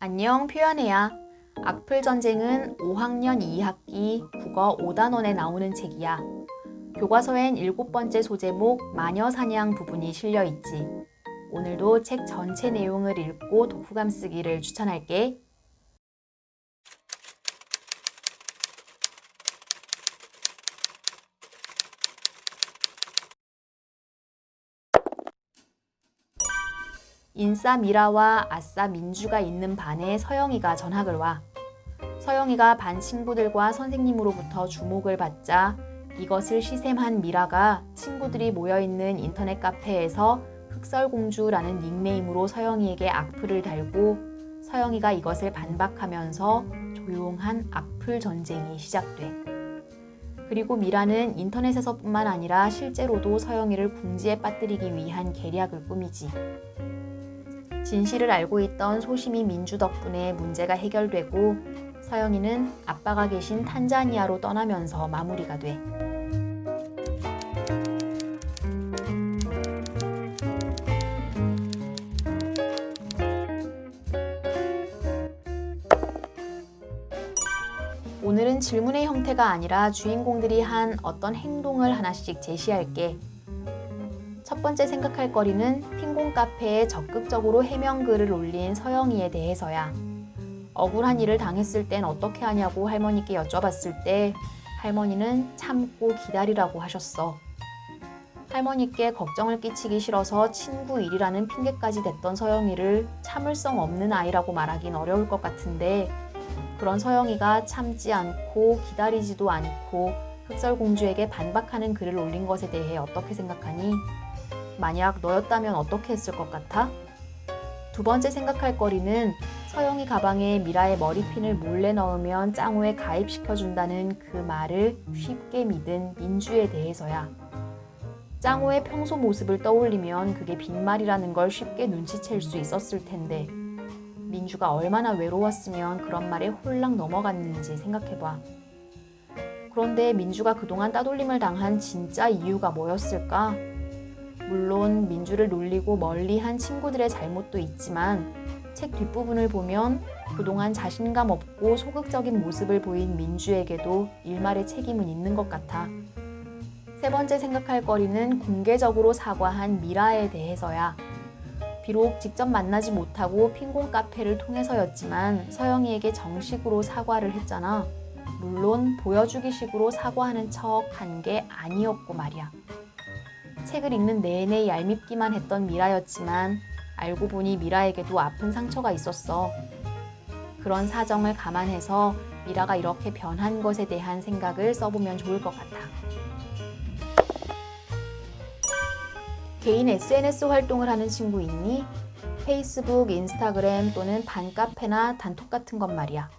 안녕, 표현해야. 악플 전쟁은 5학년 2학기 국어 5단원에 나오는 책이야. 교과서엔 7번째 소제목 마녀 사냥 부분이 실려 있지. 오늘도 책 전체 내용을 읽고 독후감 쓰기를 추천할게. 인싸 미라와 아싸 민주가 있는 반에 서영이가 전학을 와. 서영이가 반 친구들과 선생님으로부터 주목을 받자 이것을 시샘한 미라가 친구들이 모여있는 인터넷 카페에서 흑설공주라는 닉네임으로 서영이에게 악플을 달고 서영이가 이것을 반박하면서 조용한 악플 전쟁이 시작돼. 그리고 미라는 인터넷에서뿐만 아니라 실제로도 서영이를 궁지에 빠뜨리기 위한 계략을 꾸미지. 진실을 알고 있던 소심이 민주 덕분에 문제가 해결되고 서영이는 아빠가 계신 탄자니아로 떠나면서 마무리가 돼. 오늘은 질문의 형태가 아니라 주인공들이 한 어떤 행동을 하나씩 제시할게. 첫 번째 생각할 거리는 핑공 카페에 적극적으로 해명글을 올린 서영이에 대해서야. 억울한 일을 당했을 땐 어떻게 하냐고 할머니께 여쭤봤을 때 할머니는 참고 기다리라고 하셨어. 할머니께 걱정을 끼치기 싫어서 친구 일이라는 핑계까지 댔던 서영이를 참을성 없는 아이라고 말하긴 어려울 것 같은데 그런 서영이가 참지 않고 기다리지도 않고 흑설공주에게 반박하는 글을 올린 것에 대해 어떻게 생각하니? 만약 너였다면 어떻게 했을 것 같아? 두 번째 생각할 거리는 서영이 가방에 미라의 머리핀을 몰래 넣으면 짱호에 가입시켜준다는 그 말을 쉽게 믿은 민주에 대해서야. 짱호의 평소 모습을 떠올리면 그게 빈말이라는 걸 쉽게 눈치챌 수 있었을 텐데 민주가 얼마나 외로웠으면 그런 말에 홀랑 넘어갔는지 생각해봐. 그런데 민주가 그동안 따돌림을 당한 진짜 이유가 뭐였을까? 물론 민주를 놀리고 멀리한 친구들의 잘못도 있지만 책 뒷부분을 보면 그동안 자신감 없고 소극적인 모습을 보인 민주에게도 일말의 책임은 있는 것 같아. 세 번째 생각할 거리는 공개적으로 사과한 미라에 대해서야. 비록 직접 만나지 못하고 핑공 카페를 통해서였지만 서영이에게 정식으로 사과를 했잖아. 물론 보여주기식으로 사과하는 척 한 게 아니었고 말이야. 책을 읽는 내내 얄밉기만 했던 미라였지만 알고 보니 미라에게도 아픈 상처가 있었어. 그런 사정을 감안해서 미라가 이렇게 변한 것에 대한 생각을 써보면 좋을 것 같아. 개인 SNS 활동을 하는 친구 있니? 페이스북, 인스타그램 또는 반카페나 단톡 같은 것 말이야.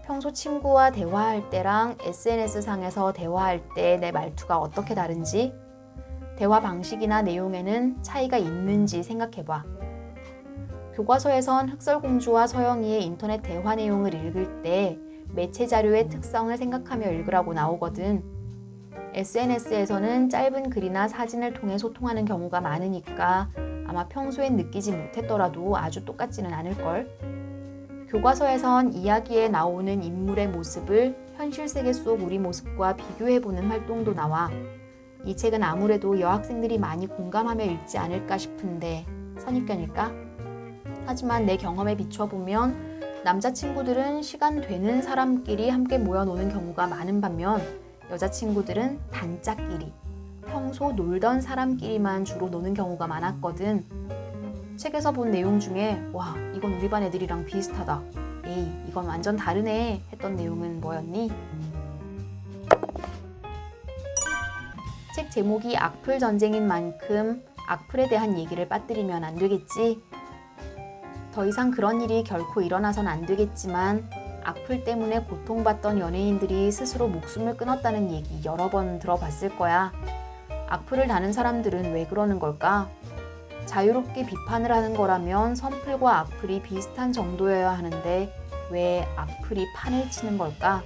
평소 친구와 대화할 때랑 SNS상에서 대화할 때 내 말투가 어떻게 다른지 대화 방식이나 내용에는 차이가 있는지 생각해봐. 교과서에선 흑설공주와 서영이의 인터넷 대화 내용을 읽을 때 매체 자료의 특성을 생각하며 읽으라고 나오거든. SNS에서는 짧은 글이나 사진을 통해 소통하는 경우가 많으니까 아마 평소엔 느끼지 못했더라도 아주 똑같지는 않을걸. 교과서에선 이야기에 나오는 인물의 모습을 현실 세계 속 우리 모습과 비교해보는 활동도 나와. 이 책은 아무래도 여학생들이 많이 공감하며 읽지 않을까 싶은데 선입견일까? 하지만 내 경험에 비춰보면 남자친구들은 시간 되는 사람끼리 함께 모여 노는 경우가 많은 반면 여자친구들은 단짝끼리, 평소 놀던 사람끼리만 주로 노는 경우가 많았거든. 책에서 본 내용 중에 와, 이건 우리 반 애들이랑 비슷하다. 에이, 이건 완전 다르네 했던 내용은 뭐였니? 책 제목이 악플 전쟁인 만큼 악플에 대한 얘기를 빠뜨리면 안 되겠지? 더 이상 그런 일이 결코 일어나선 안 되겠지만 악플 때문에 고통받던 연예인들이 스스로 목숨을 끊었다는 얘기 여러 번 들어봤을 거야. 악플을 다는 사람들은 왜 그러는 걸까? 자유롭게 비판을 하는 거라면 선플과 악플이 비슷한 정도여야 하는데 왜 악플이 판을 치는 걸까?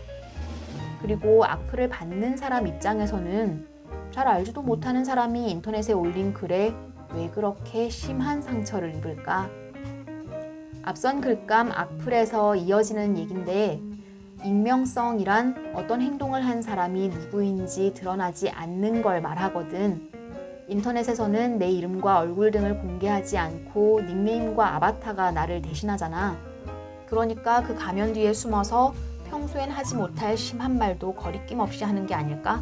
그리고 악플을 받는 사람 입장에서는 잘 알지도 못하는 사람이 인터넷에 올린 글에 왜 그렇게 심한 상처를 입을까? 앞선 글감 악플에서 이어지는 얘긴데 익명성이란 어떤 행동을 한 사람이 누구인지 드러나지 않는 걸 말하거든. 인터넷에서는 내 이름과 얼굴 등을 공개하지 않고 닉네임과 아바타가 나를 대신하잖아. 그러니까 그 가면 뒤에 숨어서 평소엔 하지 못할 심한 말도 거리낌 없이 하는 게 아닐까?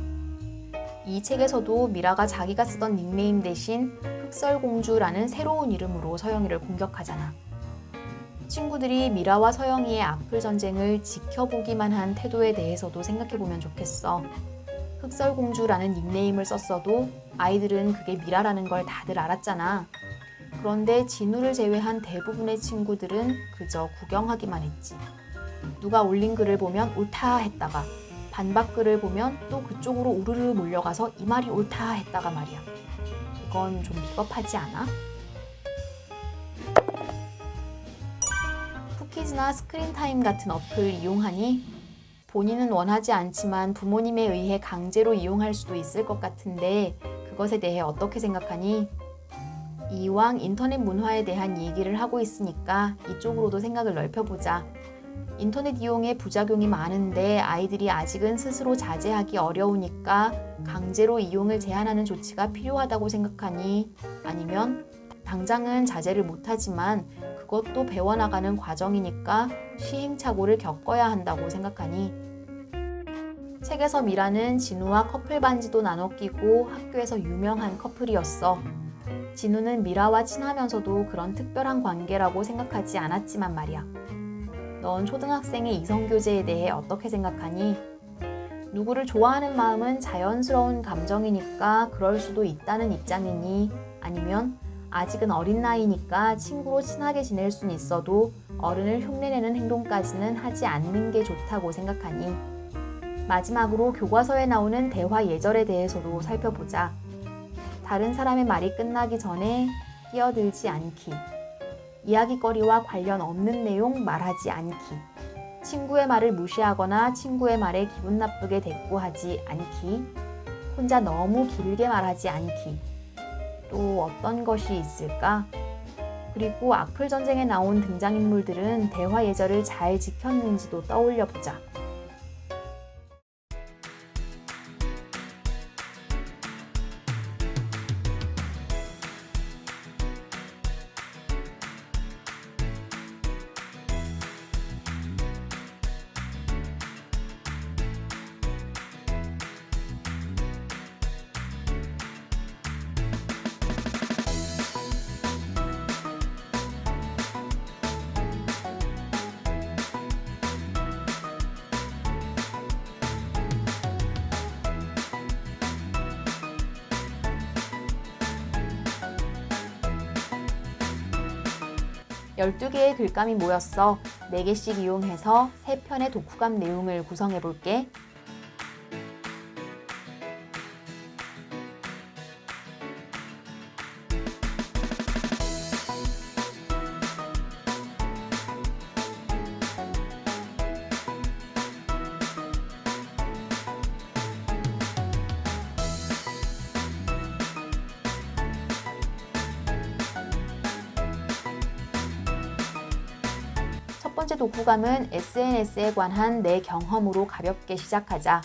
이 책에서도 미라가 자기가 쓰던 닉네임 대신 흑설공주라는 새로운 이름으로 서영이를 공격하잖아. 친구들이 미라와 서영이의 악플 전쟁을 지켜보기만 한 태도에 대해서도 생각해보면 좋겠어. 흑설공주라는 닉네임을 썼어도 아이들은 그게 미라라는 걸 다들 알았잖아. 그런데 진우를 제외한 대부분의 친구들은 그저 구경하기만 했지. 누가 올린 글을 보면 옳다 했다가 반박 글을 보면 또 그쪽으로 우르르 몰려가서 이 말이 옳다 했다가 말이야. 이건 좀 비겁하지 않아? 쿠키즈나 스크린타임 같은 어플 이용하니? 본인은 원하지 않지만 부모님에 의해 강제로 이용할 수도 있을 것 같은데 그것에 대해 어떻게 생각하니? 이왕 인터넷 문화에 대한 얘기를 하고 있으니까 이쪽으로도 생각을 넓혀보자. 인터넷 이용에 부작용이 많은데 아이들이 아직은 스스로 자제하기 어려우니까 강제로 이용을 제한하는 조치가 필요하다고 생각하니? 아니면 당장은 자제를 못하지만 그것도 배워나가는 과정이니까 시행착오를 겪어야 한다고 생각하니? 책에서 미라는 진우와 커플 반지도 나눠 끼고 학교에서 유명한 커플이었어. 진우는 미라와 친하면서도 그런 특별한 관계라고 생각하지 않았지만 말이야. 넌 초등학생의 이성교제에 대해 어떻게 생각하니? 누구를 좋아하는 마음은 자연스러운 감정이니까 그럴 수도 있다는 입장이니? 아니면 아직은 어린 나이니까 친구로 친하게 지낼 순 있어도 어른을 흉내내는 행동까지는 하지 않는 게 좋다고 생각하니? 마지막으로 교과서에 나오는 대화 예절에 대해서도 살펴보자. 다른 사람의 말이 끝나기 전에 끼어들지 않기. 이야기거리와 관련 없는 내용 말하지 않기. 친구의 말을 무시하거나 친구의 말에 기분 나쁘게 대꾸하지 않기. 혼자 너무 길게 말하지 않기. 또 어떤 것이 있을까? 그리고 악플 전쟁에 나온 등장인물들은 대화 예절을 잘 지켰는지도 떠올려보자. 열두 개의 글감이 모였어. 4개씩 이용해서 3편의 독후감 내용을 구성해 볼게. 첫 번째 독후감은 SNS에 관한 내 경험으로 가볍게 시작하자.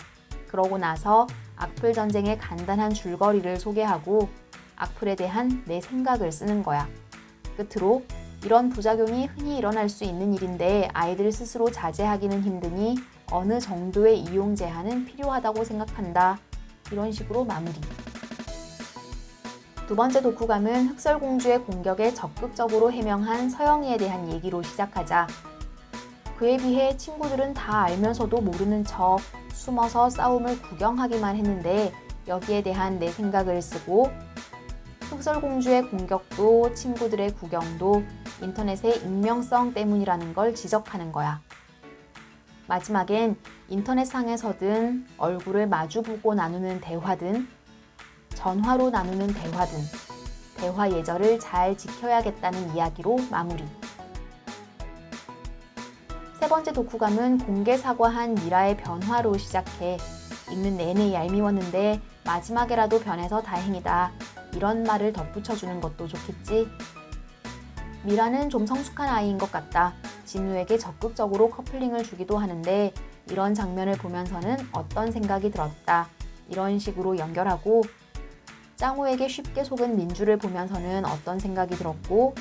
그러고 나서 악플 전쟁의 간단한 줄거리를 소개하고 악플에 대한 내 생각을 쓰는 거야. 끝으로 이런 부작용이 흔히 일어날 수 있는 일인데 아이들 스스로 자제하기는 힘드니 어느 정도의 이용 제한은 필요하다고 생각한다. 이런 식으로 마무리. 두 번째 독후감은 흑설공주의 공격에 적극적으로 해명한 서영이에 대한 얘기로 시작하자. 그에 비해 친구들은 다 알면서도 모르는 척 숨어서 싸움을 구경하기만 했는데 여기에 대한 내 생각을 쓰고 흑설공주의 공격도 친구들의 구경도 인터넷의 익명성 때문이라는 걸 지적하는 거야. 마지막엔 인터넷상에서든 얼굴을 마주보고 나누는 대화든 전화로 나누는 대화든 대화 예절을 잘 지켜야겠다는 이야기로 마무리. 세 번째 독후감은 공개 사과한 미라의 변화로 시작해. 읽는 내내 얄미웠는데 마지막에라도 변해서 다행이다. 이런 말을 덧붙여주는 것도 좋겠지. 미라는 좀 성숙한 아이인 것 같다. 진우에게 적극적으로 커플링을 주기도 하는데 이런 장면을 보면서는 어떤 생각이 들었다. 이런 식으로 연결하고 짱우에게 쉽게 속은 민주를 보면서는 어떤 생각이 들었고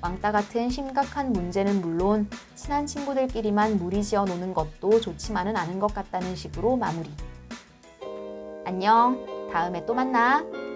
왕따 같은 심각한 문제는 물론 친한 친구들끼리만 무리지어 노는 것도 좋지만은 않은 것 같다는 식으로 마무리. 안녕. 다음에 또 만나.